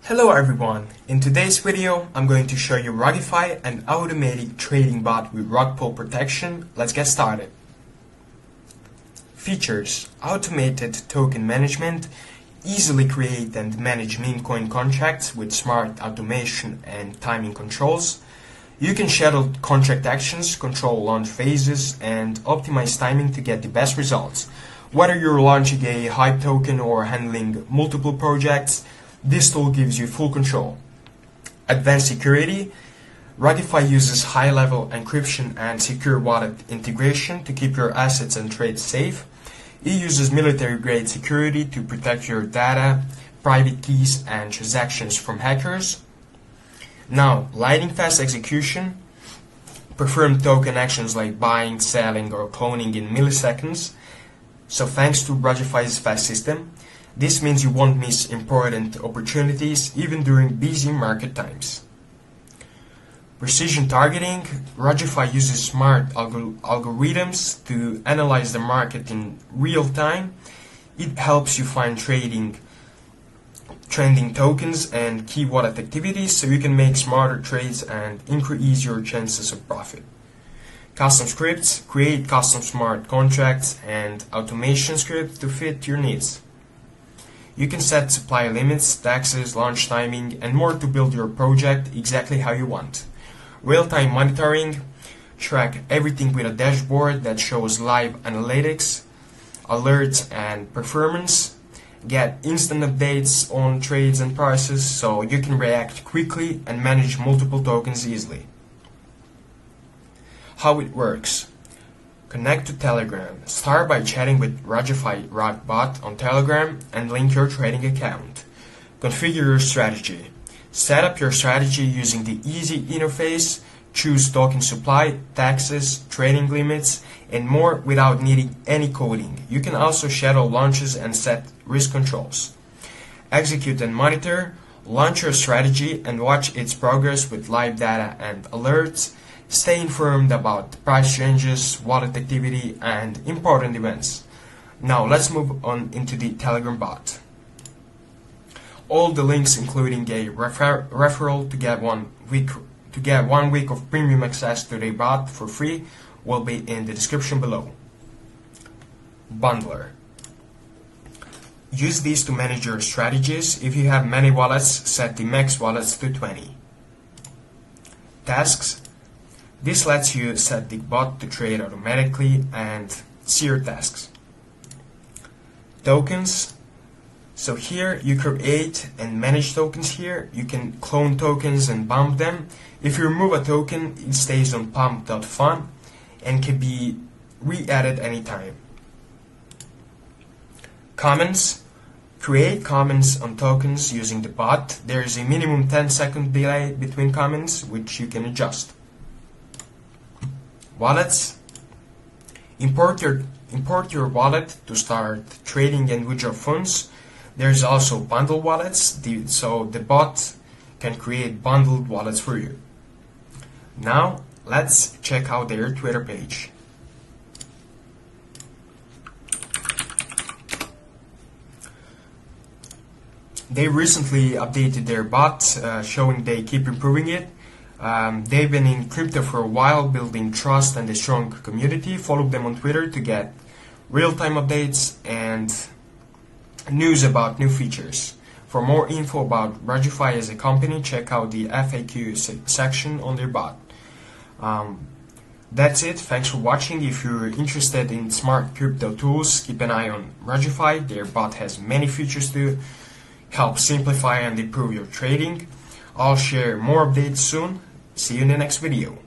Hello everyone, in today's video I'm going to show you Rugify, an automated trading bot with rug pull protection. Let's get started. Features: automated token management, easily create and manage meme coin contracts with smart automation and timing controls. You can schedule contract actions, control launch phases, and optimize timing to get the best results. Whether you're launching a hype token or handling multiple projects, this tool gives you full control. Advanced security: Rugify uses high-level encryption and secure wallet integration to keep your assets and trades safe. It uses military-grade security to protect your data, private keys, and transactions from hackers. Now, lightning-fast execution: perform token actions like buying, selling, or cloning in milliseconds. So thanks to Rugify's fast system, this means you won't miss important opportunities even during busy market times. Precision targeting: Rugify uses smart algorithms to analyze the market in real time. It helps you find trending tokens and key wallet activities so you can make smarter trades and increase your chances of profit. Custom scripts: create custom smart contracts and automation scripts to fit your needs. You can set supply limits, taxes, launch timing, and more to build your project exactly how you want. Real-time monitoring: track everything with a dashboard that shows live analytics, alerts, and performance. Get instant updates on trades and prices so you can react quickly and manage multiple tokens easily. How it works: connect to Telegram. Start by chatting with Rugify Rug bot on Telegram and link your trading account. Configure your strategy. Set up your strategy using the easy interface. Choose token supply, taxes, trading limits, and more without needing any coding. You can also schedule launches and set risk controls. Execute and monitor. Launch your strategy and watch its progress with live data and alerts. Stay informed about price changes, wallet activity, and important events. Now let's move on into the Telegram bot. All the links, including a referral to get 1 week of premium access to the bot for free, will be in the description below. Bundler: use these to manage your strategies. If you have many wallets, set the max wallets to 20. Tasks: this lets you set the bot to trade automatically and see your tasks. Tokens: so here you create and manage tokens. Here you can clone tokens and pump them. If you remove a token, it stays on pump.fun and can be re-added anytime. Comments: create comments on tokens using the bot. There is a minimum 10-second delay between comments, which you can adjust. Wallets: import your wallet to start trading and withdraw funds. There's also bundle wallets, so the bot can create bundled wallets for you. Now let's check out their Twitter page. They recently updated their bot, showing they keep improving it. They've been in crypto for a while, building trust and a strong community. Follow them on Twitter to get real-time updates and news about new features. For more info about Rugify as a company, check out the FAQ section on their bot. That's it. Thanks for watching. If you're interested in smart crypto tools, keep an eye on Rugify. Their bot has many features to help simplify and improve your trading. I'll share more updates soon. See you in the next video.